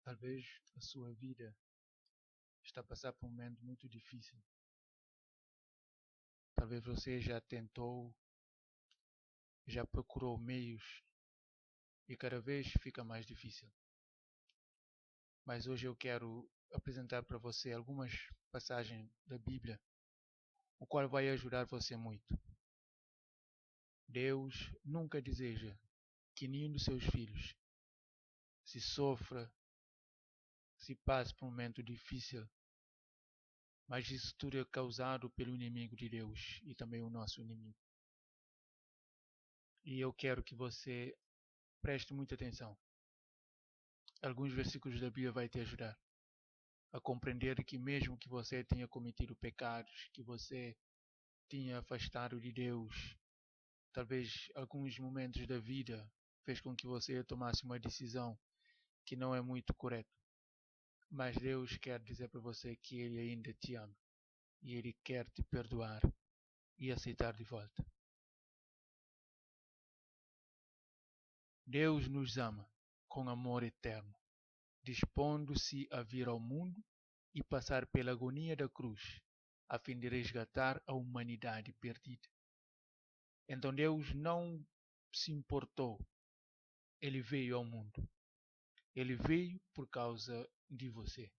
Talvez a sua vida está a passar por um momento muito difícil. Talvez você já tentou, já procurou meios e cada vez fica mais difícil. Mas hoje eu quero apresentar para você algumas passagens da Bíblia, o qual vai ajudar você muito. Deus nunca deseja que nenhum dos seus filhos se sofra, se passe por um momento difícil, mas isso tudo é causado pelo inimigo de Deus e também o nosso inimigo. E eu quero que você preste muita atenção. Alguns versículos da Bíblia vai te ajudar a compreender que mesmo que você tenha cometido pecados, que você tenha afastado de Deus, talvez alguns momentos da vida fez com que você tomasse uma decisão que não é muito correta. Mas Deus quer dizer para você que Ele ainda te ama e Ele quer te perdoar e aceitar de volta. Deus nos ama com amor eterno, dispondo-se a vir ao mundo e passar pela agonia da cruz, a fim de resgatar a humanidade perdida. Então Deus não se importou, Ele veio ao mundo. Ele veio por causa de você.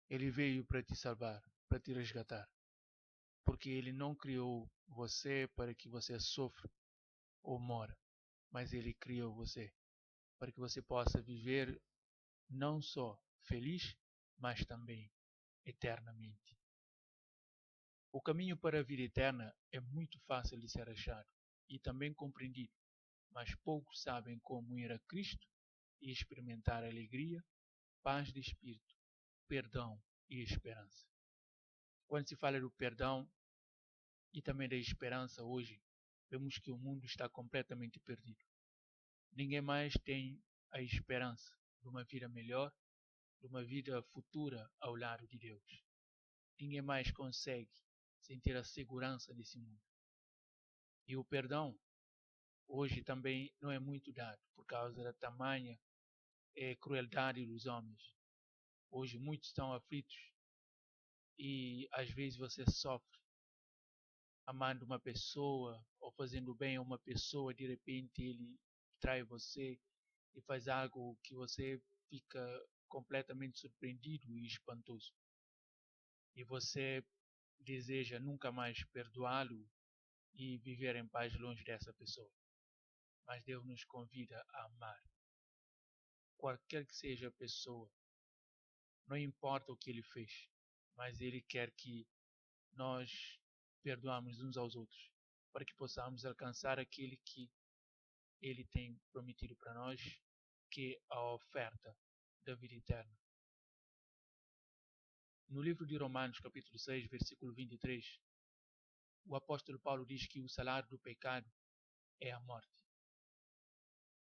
Ele veio para te salvar, para te resgatar. Porque Ele não criou você para que você sofra ou mora, mas Ele criou você para que você possa viver não só feliz, mas também eternamente. O caminho para a vida eterna é muito fácil de ser achado e também compreendido, mas poucos sabem como ir a Cristo e experimentar alegria, paz de espírito, perdão e esperança. Quando se fala do perdão e também da esperança hoje, vemos que o mundo está completamente perdido. Ninguém mais tem a esperança de uma vida melhor, de uma vida futura ao lado de Deus. Ninguém mais consegue sentir a segurança desse mundo. E o perdão hoje também não é muito dado por causa da tamanha crueldade dos homens. Hoje muitos estão aflitos e às vezes você sofre amando uma pessoa ou fazendo bem a uma pessoa, de repente ele trai você e faz algo que você fica completamente surpreendido e espantoso. E você deseja nunca mais perdoá-lo e viver em paz longe dessa pessoa. Mas Deus nos convida a amar qualquer que seja a pessoa. Não importa o que ele fez, mas ele quer que nós perdoamos uns aos outros, para que possamos alcançar aquele que ele tem prometido para nós, que é a oferta da vida eterna. No livro de Romanos, capítulo 6, versículo 23, o apóstolo Paulo diz que o salário do pecado é a morte.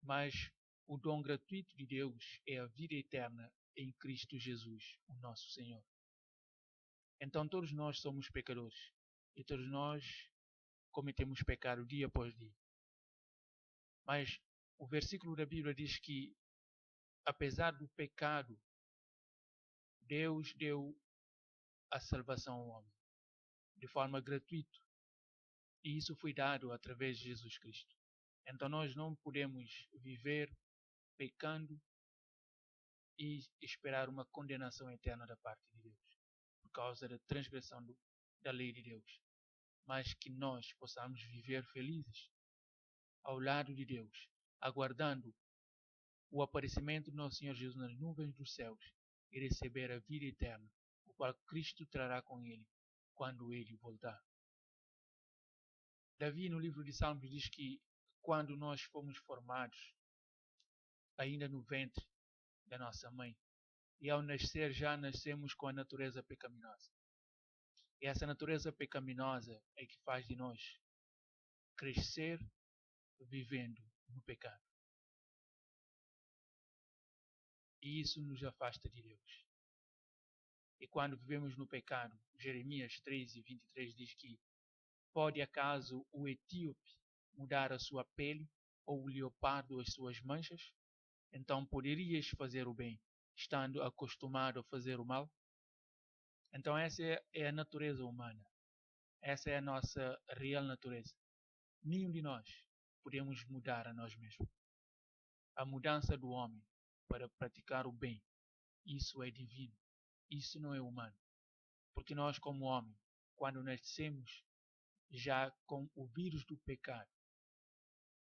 Mas o dom gratuito de Deus é a vida eterna em Cristo Jesus, o nosso Senhor. Então todos nós somos pecadores e todos nós cometemos pecado dia após dia. Mas o versículo da Bíblia diz que, apesar do pecado, Deus deu a salvação ao homem de forma gratuita. E isso foi dado através de Jesus Cristo. Então nós não podemos viver pecando e esperar uma condenação eterna da parte de Deus, por causa da transgressão da lei de Deus. Mas que nós possamos viver felizes ao lado de Deus, aguardando o aparecimento do nosso Senhor Jesus nas nuvens dos céus e receber a vida eterna, o qual Cristo trará com ele quando ele voltar. Davi, no livro de Salmos, diz que quando nós fomos formados, ainda no ventre da nossa mãe, e ao nascer já nascemos com a natureza pecaminosa. E essa natureza pecaminosa é que faz de nós crescer vivendo no pecado. E isso nos afasta de Deus. E quando vivemos no pecado, Jeremias 13:23 diz que pode acaso o etíope mudar a sua pele ou o leopardo as suas manchas? Então poderias fazer o bem, estando acostumado a fazer o mal. Então essa é a natureza humana. Essa é a nossa real natureza. Nenhum de nós podemos mudar a nós mesmos. A mudança do homem para praticar o bem, isso é divino. Isso não é humano. Porque nós, como homem, quando nascemos já com o vírus do pecado,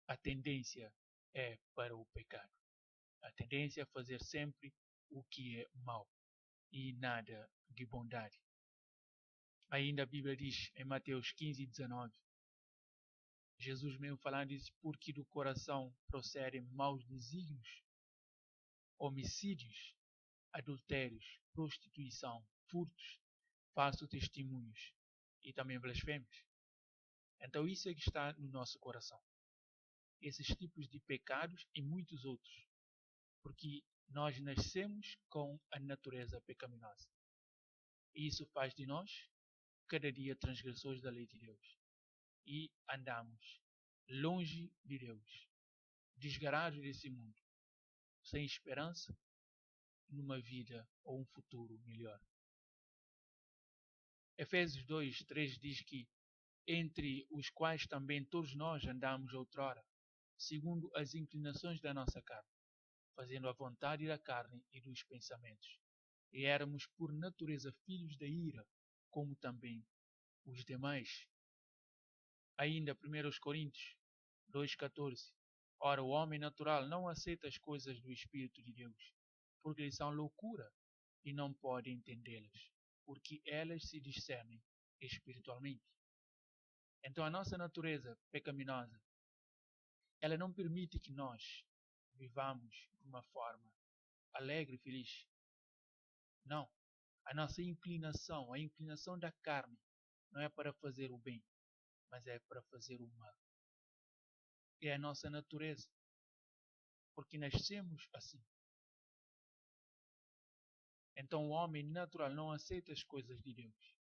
a tendência é para o pecado. A tendência é fazer sempre o que é mau e nada de bondade. Ainda a Bíblia diz em Mateus 15:19, Jesus mesmo falando diz, porque do coração procedem maus desígnios, homicídios, adultérios, prostituição, furtos, falsos testemunhos e também blasfêmios. Então isso é que está no nosso coração. Esses tipos de pecados e muitos outros. Porque nós nascemos com a natureza pecaminosa. E isso faz de nós, cada dia, transgressores da lei de Deus. E andamos longe de Deus, desgarados desse mundo, sem esperança numa vida ou um futuro melhor. Efésios 2:3 diz que entre os quais também todos nós andamos outrora, segundo as inclinações da nossa carne, fazendo a vontade da carne e dos pensamentos. E éramos por natureza filhos da ira, como também os demais. Ainda 1 Coríntios 2:14. Ora, o homem natural não aceita as coisas do Espírito de Deus, porque lhes são loucura e não pode entendê-las, porque elas se discernem espiritualmente. Então a nossa natureza pecaminosa, ela não permite que nós vivamos de uma forma alegre e feliz. Não. A nossa inclinação, a inclinação da carne, não é para fazer o bem, mas é para fazer o mal. É a nossa natureza, porque nascemos assim. Então o homem natural não aceita as coisas de Deus,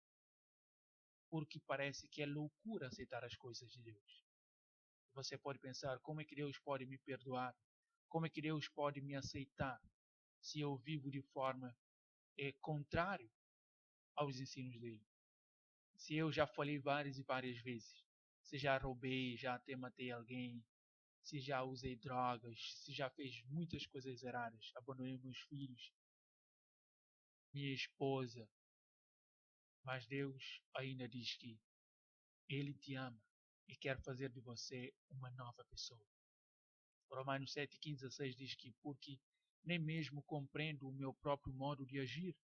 porque parece que é loucura aceitar as coisas de Deus. Você pode pensar, como é que Deus pode me perdoar? Como é que Deus pode me aceitar se eu vivo de forma contrária aos ensinos dele? Se eu já falei várias e várias vezes, se já roubei, já até matei alguém, se já usei drogas, se já fez muitas coisas erradas, abandonei meus filhos, minha esposa, mas Deus ainda diz que Ele te ama e quer fazer de você uma nova pessoa. Romanos 7:15-16 diz que porque nem mesmo compreendo o meu próprio modo de agir,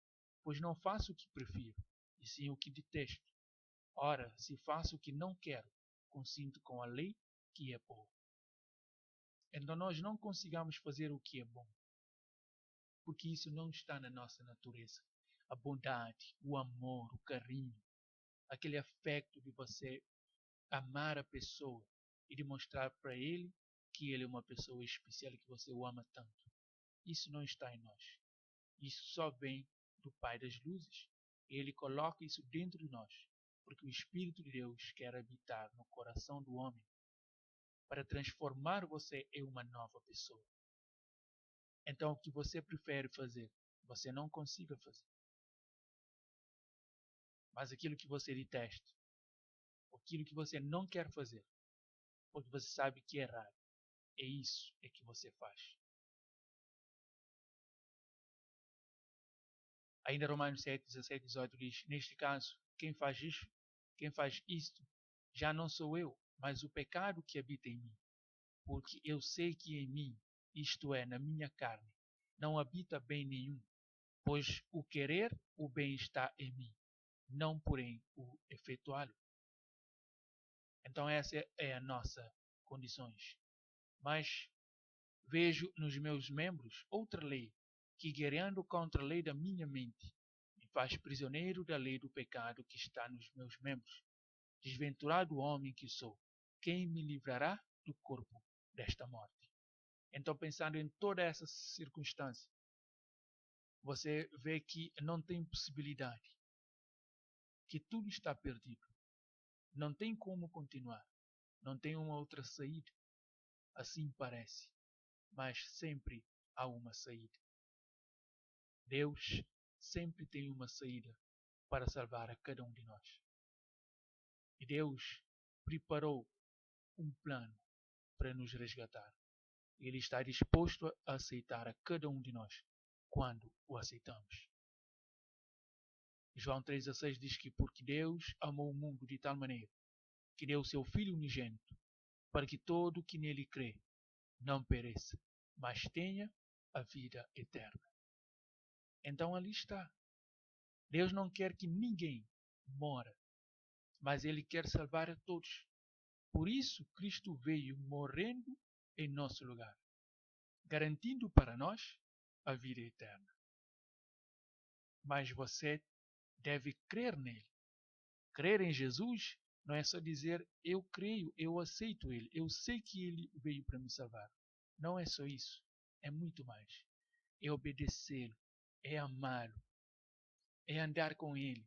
pois não faço o que prefiro, e sim o que detesto. Ora, se faço o que não quero, consinto com a lei que é boa. Então nós não consigamos fazer o que é bom, porque isso não está na nossa natureza. A bondade, o amor, o carinho, aquele afeto de você amar a pessoa e de mostrar para ele que ele é uma pessoa especial e que você o ama tanto. Isso não está em nós. Isso só vem do Pai das Luzes. Ele coloca isso dentro de nós, porque o Espírito de Deus quer habitar no coração do homem para transformar você em uma nova pessoa. Então, o que você prefere fazer, você não consiga fazer. Mas aquilo que você detesta, aquilo que você não quer fazer, porque você sabe que é errado, é isso que você faz. Ainda Romanos 7:17-18 diz, neste caso, quem faz isto, já não sou eu, mas o pecado que habita em mim. Porque eu sei que em mim, isto é, na minha carne, não habita bem nenhum, pois o querer o bem está em mim, não porém o efetuá-lo. Então essa é a nossa condições. Mas vejo nos meus membros outra lei, que guerreando contra a lei da minha mente, me faz prisioneiro da lei do pecado que está nos meus membros. Desventurado homem que sou, quem me livrará do corpo desta morte? Então, pensando em toda essa circunstância, você vê que não tem possibilidade, que tudo está perdido. Não tem como continuar, não tem uma outra saída. Assim parece, mas sempre há uma saída. Deus sempre tem uma saída para salvar a cada um de nós. E Deus preparou um plano para nos resgatar. Ele está disposto a aceitar a cada um de nós quando o aceitamos. João 3,16 diz que porque Deus amou o mundo de tal maneira que deu o seu Filho unigênito para que todo que nele crê não pereça, mas tenha a vida eterna. Então ali está. Deus não quer que ninguém mora, mas Ele quer salvar a todos. Por isso Cristo veio morrendo em nosso lugar, garantindo para nós a vida eterna. Mas você deve crer nele. Crer em Jesus não é só dizer eu creio, eu aceito Ele, eu sei que Ele veio para me salvar. Não é só isso. É muito mais. É obedecê-lo, é amá-lo, é andar com Ele,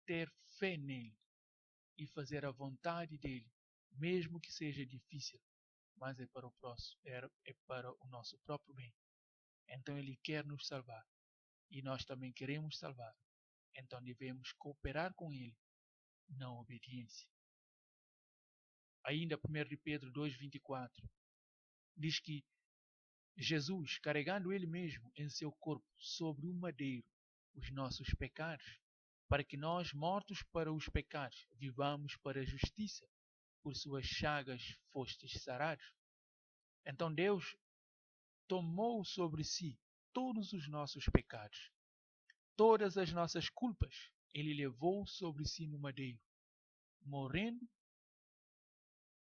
ter fé nele e fazer a vontade dele, mesmo que seja difícil, mas é para o próximo, é para o nosso próprio bem. Então Ele quer nos salvar e nós também queremos salvar. Então devemos cooperar com Ele na obediência. Ainda 1 de Pedro 2,24 diz que Jesus, carregando Ele mesmo em seu corpo sobre o madeiro os nossos pecados, para que nós, mortos para os pecados, vivamos para a justiça, por suas chagas fostes sarados. Então Deus tomou sobre si todos os nossos pecados, todas as nossas culpas, Ele levou sobre si no madeiro, morrendo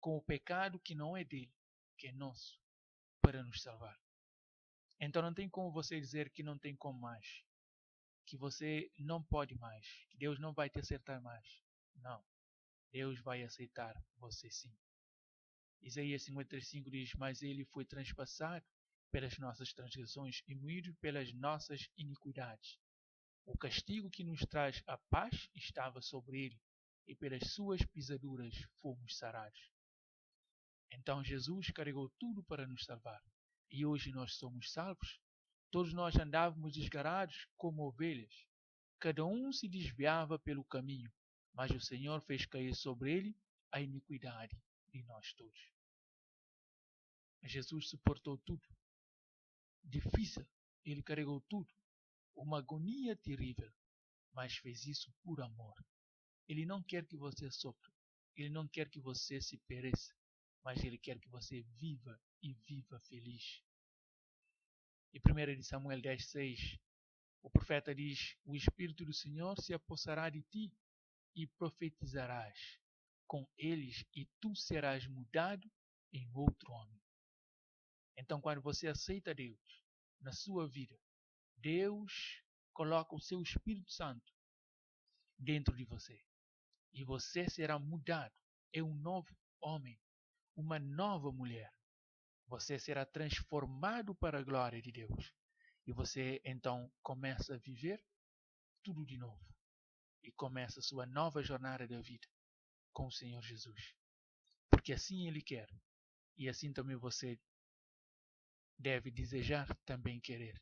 com o pecado que não é dele, que é nosso, para nos salvar. Então não tem como você dizer que não tem como mais, que você não pode mais, que Deus não vai te aceitar mais. Não, Deus vai aceitar você sim. Isaías 55 diz, mas ele foi transpassado pelas nossas transgressões e moído pelas nossas iniquidades. O castigo que nos traz a paz estava sobre ele, e pelas suas pisaduras fomos sarados. Então Jesus carregou tudo para nos salvar. E hoje nós somos salvos. Todos nós andávamos desgarados como ovelhas. Cada um se desviava pelo caminho, mas o Senhor fez cair sobre ele a iniquidade de nós todos. Jesus suportou tudo. Difícil, ele carregou tudo. Uma agonia terrível, mas fez isso por amor. Ele não quer que você sofra. Ele não quer que você se pereça, mas ele quer que você viva e viva feliz. Em 1 Samuel 10,6, o profeta diz, o Espírito do Senhor se apossará de ti e profetizarás com eles e tu serás mudado em outro homem. Então, quando você aceita Deus na sua vida, Deus coloca o seu Espírito Santo dentro de você. E você será mudado. É um novo homem, uma nova mulher. Você será transformado para a glória de Deus. E você então começa a viver tudo de novo. E começa a sua nova jornada da vida com o Senhor Jesus. Porque assim Ele quer. E assim também você deve desejar também querer.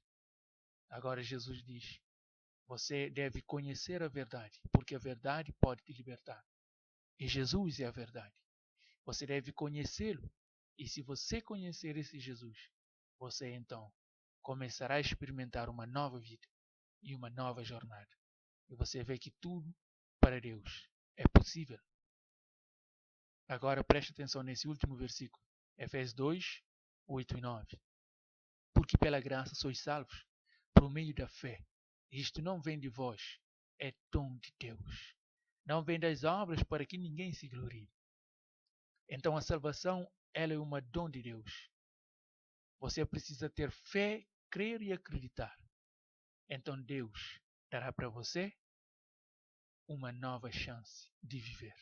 Agora Jesus diz, você deve conhecer a verdade, porque a verdade pode te libertar. E Jesus é a verdade. Você deve conhecê-lo. E se você conhecer esse Jesus, você então começará a experimentar uma nova vida e uma nova jornada. E você vê que tudo para Deus é possível. Agora preste atenção nesse último versículo. Efésios 2, 8 e 9. Porque pela graça sois salvos, por meio da fé. Isto não vem de vós, é dom de Deus. Não vem das obras para que ninguém se glorie. Então a salvação, ela é uma dom de Deus. Você precisa ter fé, crer e acreditar. Então Deus dará para você uma nova chance de viver.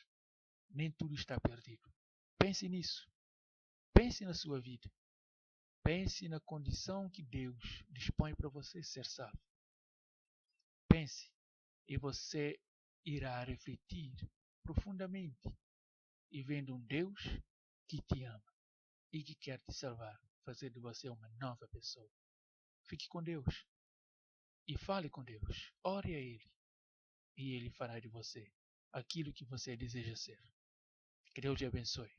Nem tudo está perdido. Pense nisso. Pense na sua vida. Pense na condição que Deus dispõe para você ser salvo. Pense e você irá refletir profundamente e vendo um Deus que te ama e que quer te salvar, fazer de você uma nova pessoa. Fique com Deus. e fale com Deus. Ore a Ele e Ele fará de você aquilo que você deseja ser. Que Deus te abençoe.